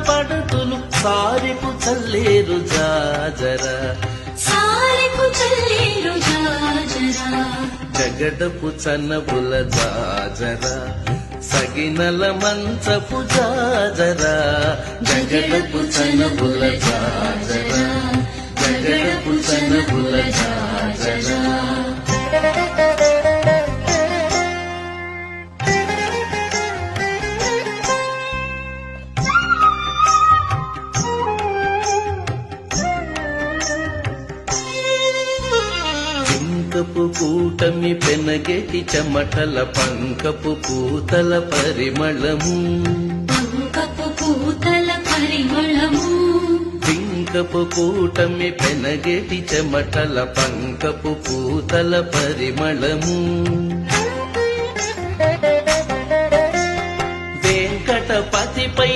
పడుతులు సారిపు చల్లేరు జాజరా సారెకు చల్లేరు జాజరా జగడపు చనబుల జాజరా సగినల మంచపు జాజరా జగడపు చనబుల జాజరా జగడపు చనబుల జాజరా పంకపు కూటమి పెనగెటి చెమటల పంకపు పూతల పరిమళము పంకపు పూతల పరిమళము పింకపు కూటమి పెనగెటి చెమటల పంకపు పూతల పరిమళము వెంకటపతిపై